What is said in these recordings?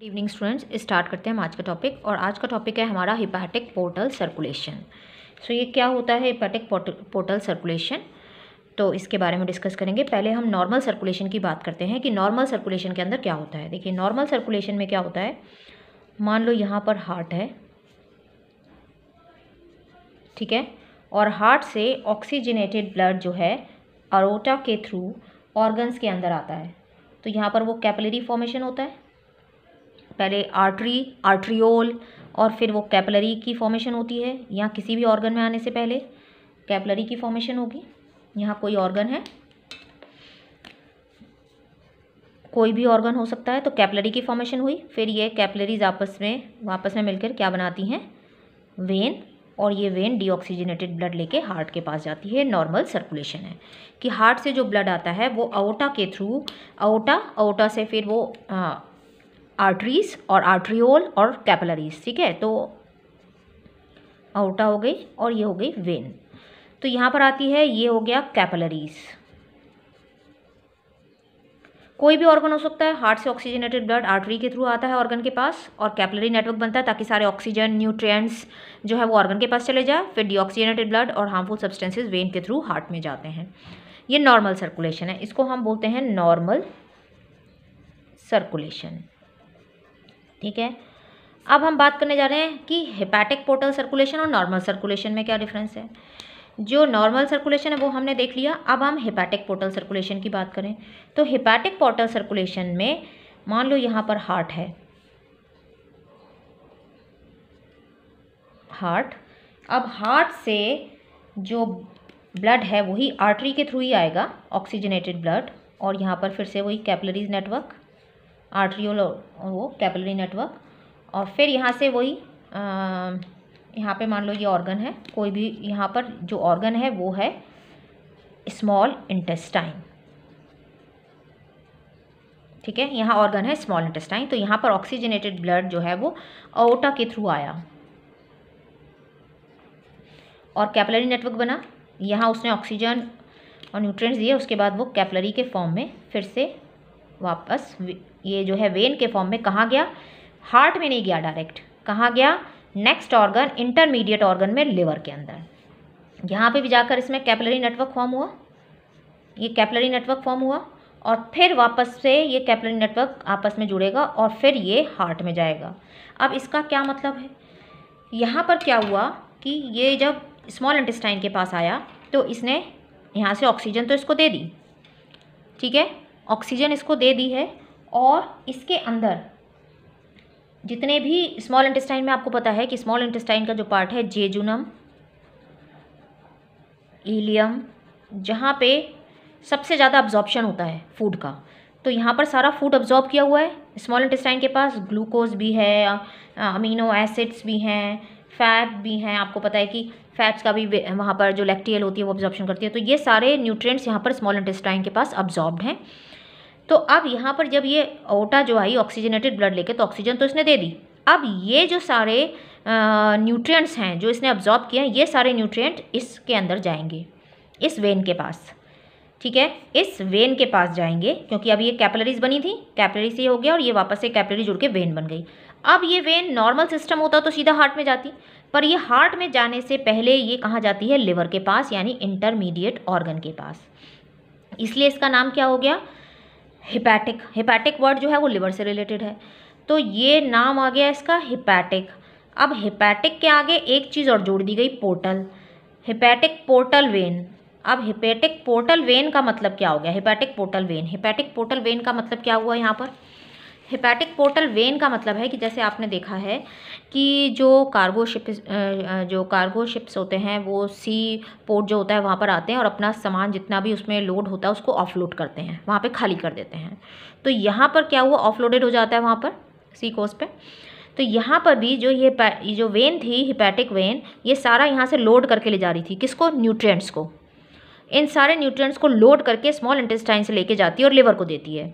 Evening students, start करते हैं हम आज का टॉपिक। और आज का टॉपिक है हमारा हिपैटिक पोर्टल सर्कुलेशन। सो ये क्या होता है हिपैटिक पोर्टल सर्कुलेशन, तो इसके बारे में डिस्कस करेंगे। पहले हम नॉर्मल सर्कुलेशन की बात करते हैं कि नॉर्मल सर्कुलेशन के अंदर क्या होता है। देखिए नॉर्मल सर्कुलेशन में क्या होता है, मान लो यहाँ पर हार्ट है, ठीक है, और हार्ट से ऑक्सीजनेटेड ब्लड जो है अरोटा के थ्रू ऑर्गन्स के अंदर आता है। तो यहाँ पर वो कैपिलरी फॉर्मेशन होता है, पहले आर्टरी, आर्ट्रियोल और फिर वो कैपिलरी की फॉर्मेशन होती है। यहाँ किसी भी ऑर्गन में आने से पहले कैपिलरी की फॉर्मेशन होगी। यहाँ कोई ऑर्गन है, कोई भी ऑर्गन हो सकता है, तो कैपिलरी की फॉर्मेशन हुई। फिर ये कैपिलरीज आपस में मिलकर क्या बनाती हैं, वेन, और ये वेन डीऑक्सीजनेटेड ब्लड लेके हार्ट के पास जाती है। नॉर्मल सर्कुलेशन है कि हार्ट से जो ब्लड आता है वो अओर्टा के थ्रू, अओर्टा से फिर वो आर्टरीज और आर्ट्रियोल और कैपिलरीज, ठीक है। तो अओर्टा हो गई और ये हो गई वेन। तो यहाँ पर आती है, ये हो गया कैपिलरीज। कोई भी ऑर्गन हो सकता है, हार्ट से ऑक्सीजनेटेड ब्लड आर्टरी के थ्रू आता है ऑर्गन के पास और कैपिलरी नेटवर्क बनता है ताकि सारे ऑक्सीजन न्यूट्रिएंट्स जो है वो ऑर्गन के पास चले जाए। फिर डीऑक्सीजनेटेड ब्लड और हार्मफुल सब्सटेंसेस वेन के थ्रू हार्ट में जाते हैं। ये नॉर्मल सर्कुलेशन है, इसको हम बोलते हैं नॉर्मल सर्कुलेशन, ठीक है। अब हम बात करने जा रहे हैं कि हिपैटिक पोर्टल सर्कुलेशन और नॉर्मल सर्कुलेशन में क्या डिफरेंस है। जो नॉर्मल सर्कुलेशन है वो हमने देख लिया। अब हम हिपैटिक पोर्टल सर्कुलेशन की बात करें तो हिपैटिक पोर्टल सर्कुलेशन में मान लो यहाँ पर हार्ट है, हार्ट, अब हार्ट से जो ब्लड है वही आर्टरी के थ्रू ही आएगा, ऑक्सीजनेटेड ब्लड, और यहाँ पर फिर से वही कैपिलरीज नेटवर्क, आर्ट्रियोल और वो कैपिलरी नेटवर्क, और फिर यहाँ से वही यहाँ पे मान लो ये ऑर्गन है, कोई भी यहाँ पर जो ऑर्गन है वो है स्मॉल इंटेस्टाइन, ठीक है। यहाँ ऑर्गन है स्मॉल इंटेस्टाइन, तो यहाँ पर ऑक्सीजनेटेड ब्लड जो है वो अओर्टा के थ्रू आया और कैपिलरी नेटवर्क बना। यहाँ उसने ऑक्सीजन और न्यूट्रिएंट्स दिए, उसके बाद वो कैपिलरी के फॉर्म में फिर से वापस ये जो है वेन के फॉर्म में कहाँ गया, हार्ट में नहीं गया डायरेक्ट, कहाँ गया, नेक्स्ट ऑर्गन, इंटरमीडिएट ऑर्गन में, लिवर के अंदर। यहाँ पे भी जाकर इसमें कैपिलरी नेटवर्क फॉर्म हुआ, ये कैपिलरी नेटवर्क फॉर्म हुआ और फिर वापस से ये कैपिलरी नेटवर्क आपस में जुड़ेगा और फिर ये हार्ट में जाएगा। अब इसका क्या मतलब है, यहाँ पर क्या हुआ कि ये जब स्मॉल इंटेस्टाइन के पास आया तो इसने यहाँ से ऑक्सीजन तो इसको दे दी, ठीक है, ऑक्सीजन इसको दे दी है, और इसके अंदर जितने भी स्मॉल इंटेस्टाइन में, आपको पता है कि स्मॉल इंटेस्टाइन का जो पार्ट है जेजुनम, इलियम, जहाँ पे सबसे ज़्यादा अब्जॉर्प्शन होता है फूड का, तो यहाँ पर सारा फूड अब्जॉर्ब किया हुआ है स्मॉल इंटेस्टाइन के पास। ग्लूकोज भी है, अमीनो एसिड्स भी हैं, फैट भी हैं, आपको पता है कि फैट्स का भी वहाँ पर जो लैक्टियल होती है वो अब्जॉर्प्शन करती है। तो ये सारे न्यूट्रिएंट्स यहाँ पर स्मॉल इंटेस्टाइन के पास अब्जॉर्ब्ड हैं। तो अब यहाँ पर जब ये अओर्टा जो आई ऑक्सीजनेटेड ब्लड लेके, तो ऑक्सीजन तो इसने दे दी, अब ये जो सारे न्यूट्रिएंट्स हैं जो इसने अब्जॉर्ब किए हैं, ये सारे न्यूट्रिएंट इसके अंदर जाएंगे, इस वेन के पास, ठीक है, इस वेन के पास जाएंगे, क्योंकि अब ये कैपिलरीज बनी थी, कैपिलरी से हो गया और ये वापस से कैपिलरी जुड़ के वेन बन गई। अब ये वेन नॉर्मल सिस्टम होता तो सीधा हार्ट में जाती, पर ये हार्ट में जाने से पहले ये कहाँ जाती है, लिवर के पास, यानी इंटरमीडिएट ऑर्गन के पास। इसलिए इसका नाम क्या हो गया, हिपैटिक। हिपैटिक वर्ड जो है वो लिवर से रिलेटेड है, तो ये नाम आ गया इसका हिपैटिक। अब हिपैटिक के आगे एक चीज़ और जोड़ दी गई, पोर्टल, हिपैटिक पोर्टल वेन। अब हिपैटिक पोर्टल वेन का मतलब क्या हो गया, hepatic portal vein, hepatic portal vein का मतलब क्या हुआ यहाँ पर, हिपैटिक पोर्टल वेन का मतलब है कि जैसे आपने देखा है कि जो कार्गो शिप्स होते हैं वो सी पोर्ट जो होता है वहाँ पर आते हैं और अपना सामान जितना भी उसमें लोड होता है उसको ऑफलोड करते हैं, वहाँ पे खाली कर देते हैं। तो यहाँ पर क्या हुआ, ऑफलोडेड हो जाता है वहाँ पर सी कोस्ट पे। तो यहाँ पर भी जो ये जो वेन थी हिपैटिक वेन, ये सारा यहाँ से लोड करके ले जा रही थी, किसको, न्यूट्रिएंट्स को, इन सारे न्यूट्रिएंट्स को लोड करके स्मॉल इंटेस्टाइन से लेके जाती है और लिवर को देती है,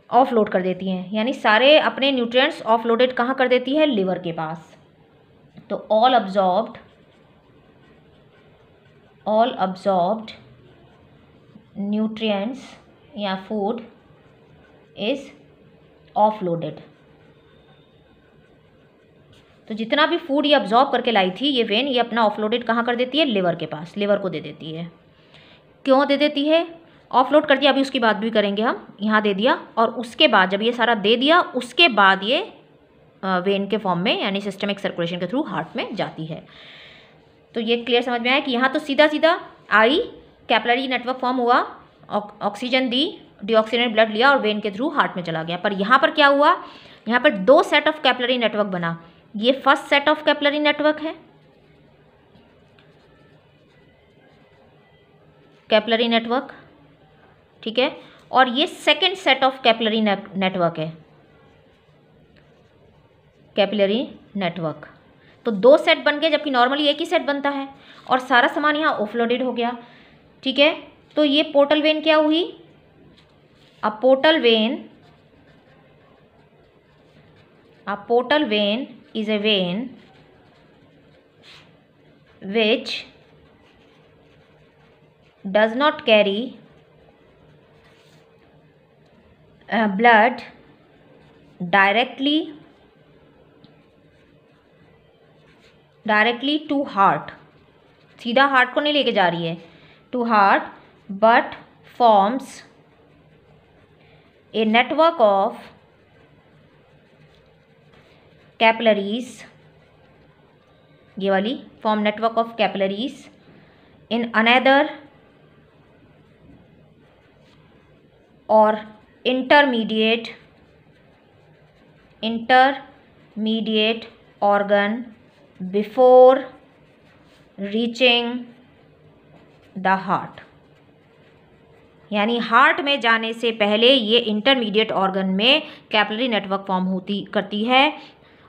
ऑफलोड कर देती हैं, यानी सारे अपने न्यूट्रिएंट्स ऑफलोडेड कहाँ कर देती है, लिवर के पास। तो ऑल अब्जॉर्ब्ड न्यूट्रिएंट्स या फूड इज ऑफलोडेड, तो जितना भी फूड ये अब्जॉर्ब करके लाई थी ये वेन, ये अपना ऑफलोडेड कहाँ कर देती है, लिवर के पास, लिवर को दे देती है। क्यों दे देती है, ऑफलोड कर दिया, अभी उसकी बात भी करेंगे हम। यहाँ दे दिया और उसके बाद जब ये सारा दे दिया उसके बाद ये वेन के फॉर्म में यानी सिस्टमिक सर्कुलेशन के थ्रू हार्ट में जाती है। तो ये क्लियर समझ में आया कि यहाँ तो सीधा सीधा आई, कैपिलरी नेटवर्क फॉर्म हुआ, ऑक्सीजन दी, डीऑक्सीजनेटेड ब्लड लिया और वेन के थ्रू हार्ट में चला गया। पर यहाँ पर क्या हुआ, यहाँ पर 2 सेट ऑफ कैपिलरी नेटवर्क बना। ये first set of capillary network है, कैपिलरी नेटवर्क, ठीक है, और ये second set of capillary network है, कैपिलरी नेटवर्क। तो 2 सेट बन गए जबकि नॉर्मली एक ही सेट बनता है और सारा सामान यहाँ ऑफलोडेड हो गया, ठीक है। तो ये पोर्टल वेन क्या हुई, a portal vein is a vein which does not carry blood directly to heart, सीधा हार्ट को नहीं लेके जा रही है to heart, but forms a network of capillaries, ये वाली form network of capillaries in another और intermediate organ before reaching the heart। यानी हार्ट में जाने से पहले ये इंटरमीडिएट ऑर्गन में कैपिलरी नेटवर्क फॉर्म करती है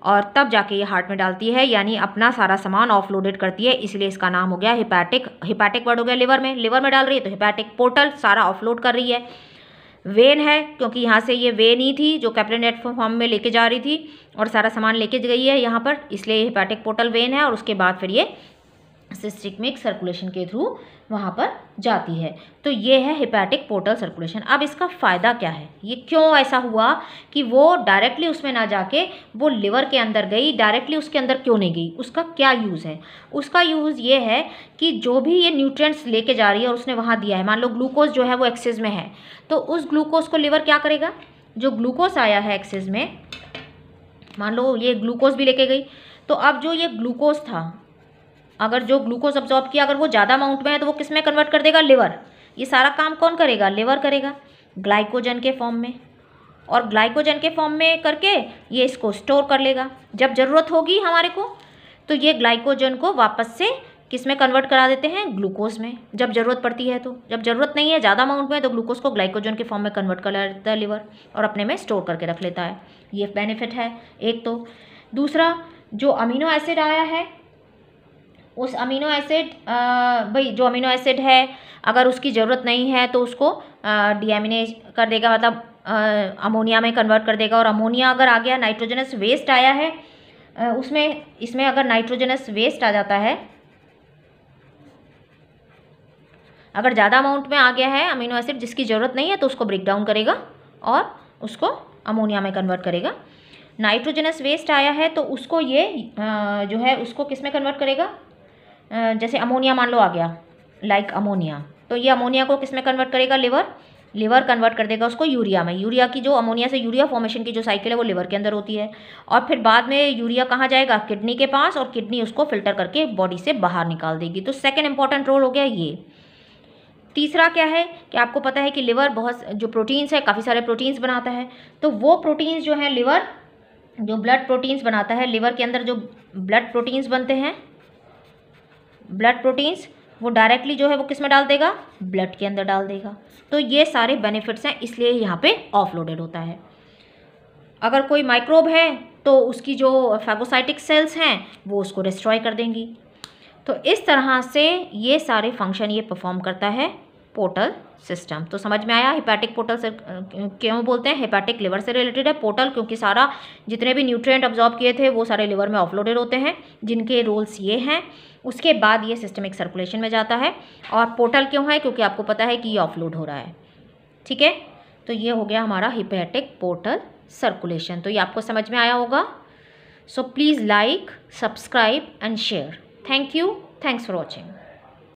और तब जाके ये हार्ट में डालती है, यानी अपना सारा सामान ऑफलोडेड करती है। इसलिए इसका नाम हो गया हिपैटिक वर्ड हो गया लिवर में डाल रही है तो हिपैटिक पोर्टल, सारा ऑफलोड कर रही है। वेन है क्योंकि यहाँ से ये वेन ही थी जो कैपिलरी नेटवर्क फॉर्म में लेके जा रही थी और सारा सामान लेके गई है यहाँ पर, इसलिए हिपैटिक पोर्टल वेन है और उसके बाद फिर ये सिस्टमिक सर्कुलेशन के थ्रू वहाँ पर जाती है। तो ये है हिपैटिक पोर्टल सर्कुलेशन। अब इसका फ़ायदा क्या है, ये क्यों ऐसा हुआ कि वो डायरेक्टली उसमें ना जाके वो लिवर के अंदर गई, डायरेक्टली उसके अंदर क्यों नहीं गई, उसका क्या यूज़ है। उसका यूज़ ये है कि जो भी ये न्यूट्रिएंट्स लेके जा रही है और उसने वहाँ दिया है, मान लो ग्लूकोज जो है वो एक्सेस में है, तो उस ग्लूकोज को लिवर क्या करेगा, जो ग्लूकोज आया है एक्सेस में, मान लो ये ग्लूकोज भी लेके गई, तो अब जो ये ग्लूकोज था, अगर जो ग्लूकोज अब्जॉर्ब किया अगर वो ज़्यादा अमाउंट में है तो वो किस में कन्वर्ट कर देगा, लिवर। ये सारा काम कौन करेगा, लिवर करेगा, ग्लाइकोजन के फॉर्म में, और ग्लाइकोजन के फॉर्म में करके ये इसको स्टोर कर लेगा। जब ज़रूरत होगी हमारे को तो ये ग्लाइकोजन को वापस से किस में कन्वर्ट करा देते हैं, ग्लूकोज में, जब ज़रूरत पड़ती है। तो जब ज़रूरत नहीं है ज़्यादा अमाउंट में तो ग्लूकोज को ग्लाइकोजन के फॉर्म में कन्वर्ट कर लेता है लिवर और अपने में स्टोर करके रख लेता है। ये बेनिफिट है एक। तो दूसरा, जो अमीनो एसिड आया है उस अमीनो एसिड भाई जो अमीनो एसिड है अगर उसकी ज़रूरत नहीं है तो उसको डीएमिनेज कर देगा, मतलब अमोनिया में कन्वर्ट कर देगा। और अमोनिया अगर आ गया, नाइट्रोजनस वेस्ट आया है इसमें अगर नाइट्रोजनस वेस्ट आ जाता है, अगर ज़्यादा अमाउंट में आ गया है अमीनो एसिड जिसकी ज़रूरत नहीं है तो उसको ब्रेक डाउन करेगा और उसको अमोनिया में कन्वर्ट करेगा। नाइट्रोजनस वेस्ट आया है तो उसको ये जो है उसको किस में कन्वर्ट करेगा, जैसे अमोनिया मान लो आ गया, लाइक अमोनिया, तो ये अमोनिया को किस में कन्वर्ट करेगा, लिवर कन्वर्ट कर देगा उसको यूरिया में। यूरिया की जो अमोनिया से यूरिया फॉर्मेशन की जो साइकिल है वो लिवर के अंदर होती है और फिर बाद में यूरिया कहाँ जाएगा, किडनी के पास, और किडनी उसको फिल्टर करके बॉडी से बाहर निकाल देगी। तो सेकेंड इंपॉर्टेंट रोल हो गया ये। तीसरा क्या है कि आपको पता है कि लिवर बहुत जो प्रोटीन्स है, काफ़ी सारे प्रोटीन्स बनाता है, तो वो प्रोटीन्स जो हैं लिवर जो ब्लड प्रोटीन्स बनाता है, लिवर के अंदर जो ब्लड प्रोटीन्स बनते हैं, ब्लड प्रोटीन्स वो डायरेक्टली जो है वो किस में डाल देगा, ब्लड के अंदर डाल देगा। तो ये सारे बेनिफिट्स हैं, इसलिए यहाँ पे ऑफलोडेड होता है। अगर कोई माइक्रोब है तो उसकी जो फैगोसाइटिक सेल्स हैं वो उसको डिस्ट्रॉय कर देंगी। तो इस तरह से ये सारे फंक्शन ये परफॉर्म करता है पोर्टल सिस्टम। तो समझ में आया हिपैटिक पोर्टल से क्यों बोलते हैं, हिपैटिक लिवर से रिलेटेड है पोर्टल, क्योंकि सारा जितने भी न्यूट्रिएंट अब्जॉर्ब किए थे वो सारे लिवर में ऑफलोडेड होते हैं, जिनके रोल्स ये हैं। उसके बाद ये सिस्टमिक सर्कुलेशन में जाता है। और पोर्टल क्यों है, क्योंकि आपको पता है कि ये ऑफलोड हो रहा है, ठीक है। तो ये हो गया हमारा हिपैटिक पोर्टल सर्कुलेशन। तो ये आपको समझ में आया होगा। So please like, subscribe and share. Thank you. Thanks for watching.